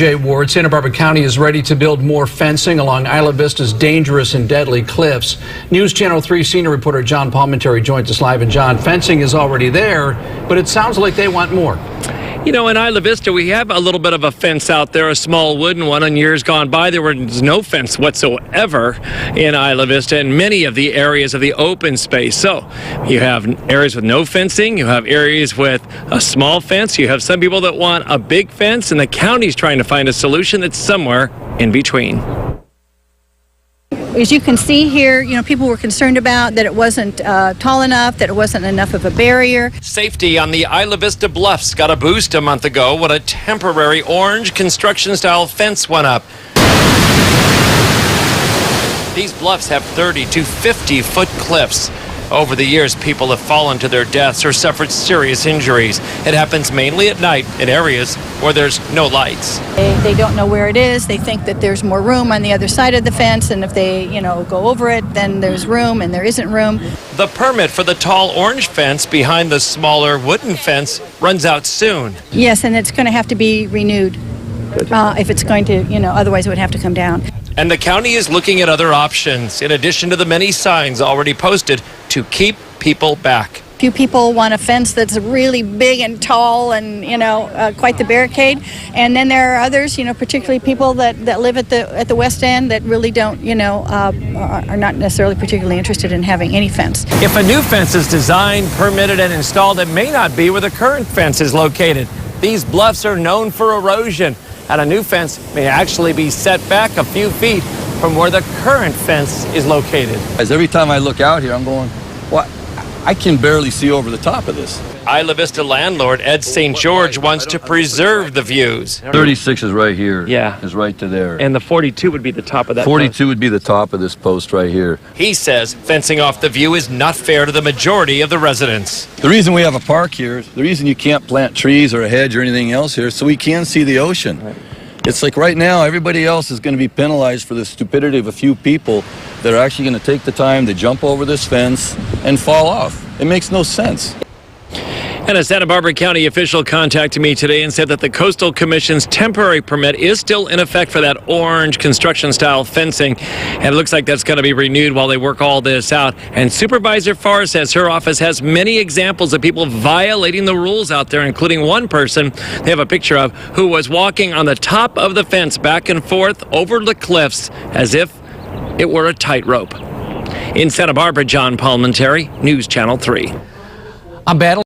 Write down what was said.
Ward, Santa Barbara County is ready to build more fencing along Isla Vista's dangerous and deadly cliffs. News Channel 3 senior reporter John Palmentary joins us live. And John, fencing is already there, but it sounds like they want more. You know, in Isla Vista, we have a little bit of a fence out there, a small wooden one. In years gone by, there was no fence whatsoever in Isla Vista and many of the areas of the open space. So you have areas with no fencing, you have areas with a small fence, you have some people that want a big fence, and the county's trying to find a solution that's somewhere in between. As you can see here, you know, people were concerned about that it wasn't tall enough, that it wasn't enough of a barrier. Safety on the Isla Vista BLUFFS got a boost a month ago when a temporary orange construction-style fence went up. These bluffs have 30 to 50-foot cliffs. Over the years, people have fallen to their deaths or suffered serious injuries. It happens mainly at night in areas where there's no lights. They don't know where it is. They think that there's more room on the other side of the fence, and if they, go over it, then there's room, and there isn't room. The permit for the tall orange fence behind the smaller wooden fence runs out soon. Yes, and it's going to have to be renewed if it's going to, otherwise it would have to come down. And the county is looking at other options, in addition to the many signs already posted to keep people back. Few people want a fence that's really big and tall and, quite the barricade. And then there are others, particularly people that live at the West End that really don't, are not necessarily particularly interested in having any fence. If a new fence is designed, permitted, and installed, it may not be where the current fence is located. These bluffs are known for erosion, and a new fence may actually be set back a few feet from where the current fence is located. As every time I look out here, I'm going, what? I can barely see over the top of this. Isla Vista landlord Ed St. George wants to preserve the views. 36 is right here. Yeah. Is right to there. And the 42 would be the top of that 42 post. would be the top of this post right here. He says fencing off the view is not fair to the majority of the residents. The reason we have a park here, the reason you can't plant trees or a hedge or anything else here, so we can see the ocean. Right. It's like right now, everybody else is going to be penalized for the stupidity of a few people that are actually going to take the time to jump over this fence and fall off. It makes no sense. And a Santa Barbara County official contacted me today and said that the Coastal Commission's temporary permit is still in effect for that orange construction-style fencing. And it looks like that's going to be renewed while they work all this out. And Supervisor Farr says her office has many examples of people violating the rules out there, including one person they have a picture of who was walking on the top of the fence back and forth over the cliffs as if it were a tightrope. In Santa Barbara, John Palmentary, News Channel 3. A battle